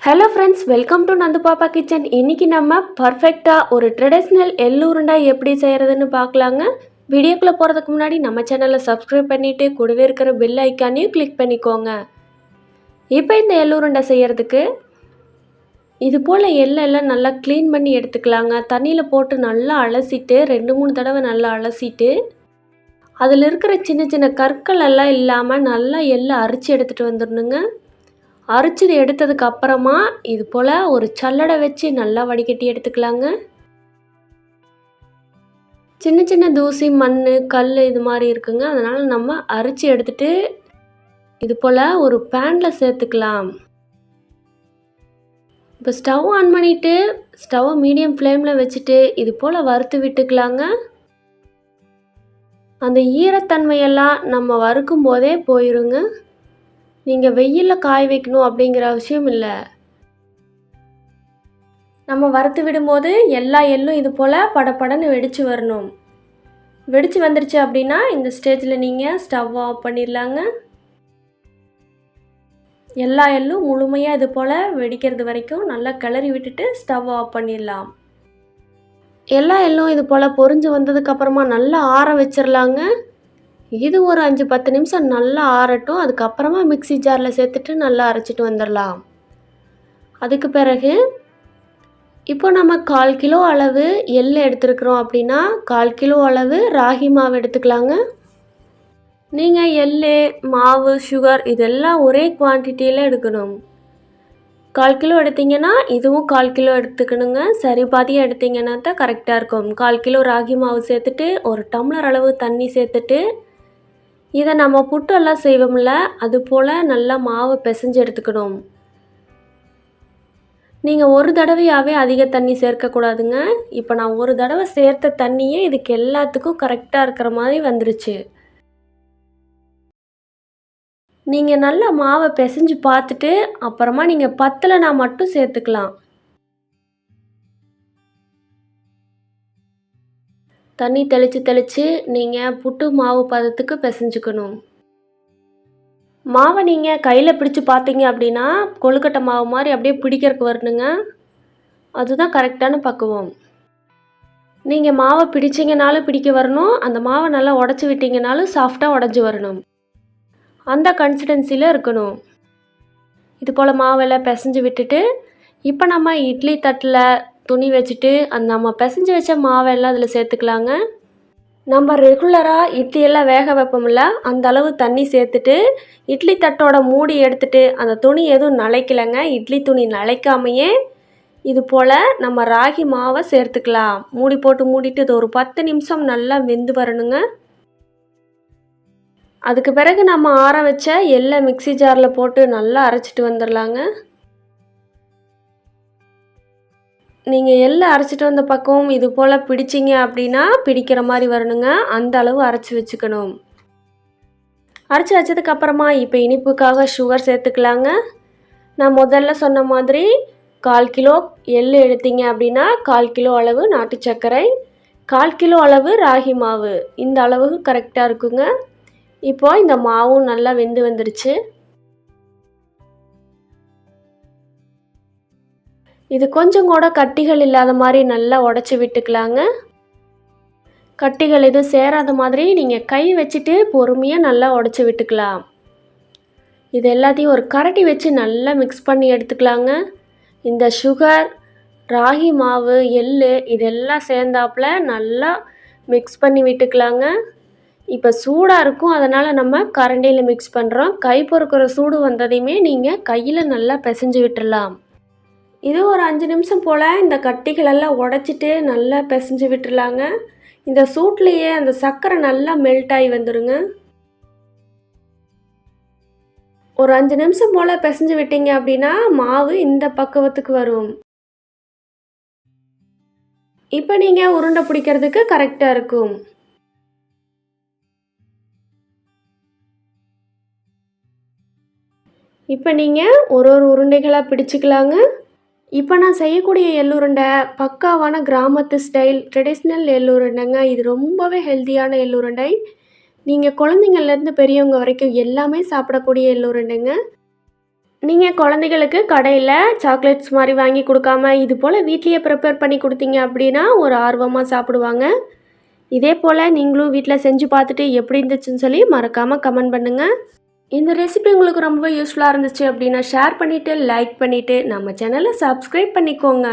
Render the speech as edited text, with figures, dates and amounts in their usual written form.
Hello friends, welcome to Nandu பாப்பா kitchen. இன்றைக்கி நம்ம பர்ஃபெக்டாக ஒரு ட்ரெடிஷ்னல் எள்ளு உருண்டை எப்படி செய்கிறதுன்னு பார்க்கலாங்க. வீடியோக்குள்ளே போகிறதுக்கு முன்னாடி நம்ம சேனலை சப்ஸ்கிரைப் பண்ணிவிட்டு கூடவே இருக்கிற பெல் ஐக்கானையும் கிளிக் பண்ணிக்கோங்க. இப்போ இந்த எள்ளு உருண்டை செய்கிறதுக்கு இது போல் எள்ளெல்லாம் நல்லா க்ளீன் பண்ணி எடுத்துக்கலாங்க. தண்ணியில் போட்டு நல்லா அலசிட்டு 2-3 தடவை நல்லா அலசிட்டு அதில் இருக்கிற சின்ன சின்ன கற்கள் எல்லாம் இல்லாமல் நல்லா எள்ளை அரிச்சு எடுத்துகிட்டு வந்துடணுங்க. அரைச்சது எடுத்ததுக்கு அப்புறமா இது போல் ஒரு சல்லடை வச்சு நல்லா வடிகட்டி எடுத்துக்கலாங்க. சின்ன சின்ன தூசி, மண், கல் இது மாதிரி இருக்குங்க. அதனால் நம்ம அரைச்சி எடுத்துட்டு இது போல் ஒரு பேனில் சேர்த்துக்கலாம். இப்போ ஸ்டவ் ஆன் பண்ணிவிட்டு ஸ்டவ்வை மீடியம் ஃப்ளேமில் வச்சுட்டு இது போல் வறுத்து விட்டுக்கலாங்க. அந்த ஈரத்தன்மையெல்லாம் நம்ம வறுக்கும் போதே போயிருங்க. நீங்கள் வெயிலில் காய வைக்கணும் அப்படிங்கிற அவசியம் இல்லை. நம்ம வறுத்து விடும்போது எல்லா எள்ளும் இது போல் படப்படன்னு வெடித்து வரணும். வெடித்து வந்துருச்சு அப்படின்னா இந்த ஸ்டேஜில் நீங்கள் ஸ்டவ் ஆஃப் பண்ணிடலாங்க. எல்லா எள்ளும் முழுமையாக இது போல் வெடிக்கிறது வரைக்கும் நல்லா கிளறி விட்டுட்டு ஸ்டவ் ஆஃப் பண்ணிடலாம். எல்லா எள்ளும் இது போல் பொரிஞ்சு வந்ததுக்கப்புறமா நல்லா ஆற வச்சிடலாங்க. இது ஒரு 5-10 நிமிஷம் நல்லா ஆறட்டும். அதுக்கப்புறமா மிக்ஸி ஜாரில் சேர்த்துட்டு நல்லா அரைச்சிட்டு வந்துடலாம். அதுக்கு பிறகு இப்போ நம்ம 1/4 கிலோ அளவு எள் எடுத்துருக்குறோம் அப்படின்னா 1/4 கிலோ அளவு ராகி மாவு எடுத்துக்கலாங்க. நீங்கள் எள், மாவு, சுகர் இதெல்லாம் ஒரே குவான்டிட்டியில் எடுக்கணும். 1/4 கிலோ எடுத்திங்கன்னா இதுவும் 1/4 கிலோ எடுத்துக்கணுங்க. சரி பாதியாக எடுத்திங்கன்னா தான் கரெக்டாக இருக்கும். 1/4 கிலோ ராகி மாவு சேர்த்துட்டு ஒரு டம்ளர் அளவு தண்ணி சேர்த்துட்டு இதை நம்ம புட்டெல்லாம் செய்வோம்ல அது போல் நல்லா மாவு பிசைஞ்சு எடுத்துக்கணும். நீங்கள் ஒரு தடவையாகவே அதிக தண்ணி சேர்க்கக்கூடாதுங்க. இப்போ நான் ஒரு தடவை சேர்த்த தண்ணியே இதுக்கு எல்லாத்துக்கும் கரெக்டாக இருக்கிற மாதிரி வந்துருச்சு. நீங்கள் நல்லா மாவை பிசைஞ்சு பார்த்துட்டு அப்புறமா நீங்கள் பத்தலைனா மட்டும் சேர்த்துக்கலாம். தண்ணி தெளித்து நீங்கள் புட்டு மாவு பதத்துக்கு பிசைஞ்சுக்கணும். மாவை நீங்கள் கையில் பிடிச்சி பார்த்தீங்க அப்படின்னா கொழுக்கட்டை மாவு மாதிரி அப்படியே பிடிக்கிறதுக்கு வரணுங்க. அதுதான் கரெக்டான பக்குவம். நீங்கள் மாவை பிடிச்சிங்கனாலும் பிடிக்க வரணும். அந்த மாவை நல்லா உடச்சி விட்டிங்கனாலும் சாஃப்டாக உடஞ்சி வரணும். அந்த கன்சிஸ்டன்சியில் இருக்கணும். இது போல் மாவெல்லாம் பிசைஞ்சு விட்டுட்டு இப்போ நம்ம இட்லி தட்டில் துணி வச்சுட்டு அந்த நம்ம பிசைஞ்சு வச்ச மாவெல்லாம் அதில் சேர்த்துக்கலாங்க. நம்ம ரெகுலராக இட்லியெல்லாம் வேக வைப்போம்ல அந்த அளவு தண்ணி சேர்த்துட்டு இட்லி தட்டோட மூடி எடுத்துட்டு அந்த துணி எதுவும் நனைக்கலைங்க. இட்லி துணி நனைக்காமையே இது போல் நம்ம ராகி மாவை சேர்த்துக்கலாம். மூடி போட்டு மூடிட்டு இது ஒரு 10 நிமிஷம் நல்லா வெந்து வரணுங்க. அதுக்கு பிறகு நம்ம ஆற வச்ச எள்ளை மிக்ஸி ஜாரில் போட்டு நல்லா அரைச்சிட்டு வந்துடலாங்க. நீங்கள் எள்ளை அரைச்சிட்டு வந்த பக்கம் இது போல் பிடிச்சிங்க அப்படின்னா பிடிக்கிற மாதிரி வரணுங்க. அந்த அளவு அரைச்சி வச்சுக்கணும். அரைச்சி வச்சதுக்கப்புறமா இப்போ இனிப்புக்காக சுகர் சேர்த்துக்கலாங்க. நான் முதல்ல சொன்ன மாதிரி 1/4 கிலோ எள் எடுத்தீங்க அப்படின்னா 1/4 கிலோ அளவு நாட்டு சர்க்கரை, 1/4 கிலோ அளவு ராகி மாவு, இந்த அளவுக்கு கரெக்டாக இருக்குங்க. இப்போது இந்த மாவும் நல்லா வெந்து வந்துருச்சு. இது கொஞ்சம் கூட கட்டிகள் இல்லாத மாதிரி நல்லா உடச்சி விட்டுக்கலாங்க. கட்டிகள் எதுவும் சேராத மாதிரி நீங்கள் கை வச்சுட்டு பொறுமையாக நல்லா உடச்சி விட்டுக்கலாம். இது எல்லாத்தையும் ஒரு கரண்டி வச்சு நல்லா மிக்ஸ் பண்ணி எடுத்துக்கலாங்க. இந்த சுகர், ராகி மாவு, எள் இதெல்லாம் சேர்ந்தாப்புல நல்லா மிக்ஸ் பண்ணி விட்டுக்கலாங்க. இப்போ சூடாக இருக்கும், அதனால் நம்ம கரண்டியில் மிக்ஸ் பண்ணுறோம். கை பொறுக்கிற சூடு வந்ததையுமே நீங்கள் கையில் நல்லா பிசைஞ்சு விட்டுடலாம். இது ஒரு 5 நிமிஷம் போல் இந்த கட்டிகளெல்லாம் உடச்சிட்டு நல்லா பிசைஞ்சு விட்டுடலாங்க. இந்த சூட்லேயே அந்த சர்க்கரை நல்லா மெல்ட் ஆகி வந்துடுங்க. ஒரு 5 நிமிஷம் போல் பிசைஞ்சு விட்டீங்க அப்படின்னா மாவு இந்த பக்குவத்துக்கு வரும். இப்போ நீங்கள் உருண்டை பிடிக்கிறதுக்கு கரெக்டாக இருக்கும். இப்போ நீங்கள் ஒரு உருண்டைகளாக பிடிச்சிக்கலாங்க. இப்போ நான் செய்யக்கூடிய எள்ளுருண்டை பக்காவான கிராமத்து ஸ்டைல் ட்ரெடிஷ்னல் எள்ளுருண்டைங்க. இது ரொம்பவே ஹெல்த்தியான எள்ளுருண்டை. நீங்கள் குழந்தைங்கள்லேருந்து பெரியவங்க வரைக்கும் எல்லாமே சாப்பிடக்கூடிய எள்ளுருண்டைங்க. நீங்கள் குழந்தைகளுக்கு கடையில் சாக்லேட்ஸ் மாதிரி வாங்கி கொடுக்காம இது போல் வீட்லேயே ப்ரிப்பேர் பண்ணி கொடுத்தீங்க அப்படின்னா ஒரு ஆர்வமாக சாப்பிடுவாங்க. இதே போல் நீங்களும் வீட்டில் செஞ்சு பார்த்துட்டு எப்படி இருந்துச்சுன்னு சொல்லி மறக்காமல் கமெண்ட் பண்ணுங்கள். இந்த ரெசிபி உங்களுக்கு ரொம்ப யூஸ்ஃபுல்லாக இருந்துச்சு அப்படின்னா ஷேர் பண்ணிவிட்டு லைக் பண்ணிவிட்டு நம்ம சேனலை சப்ஸ்கிரைப் பண்ணிக்கோங்க.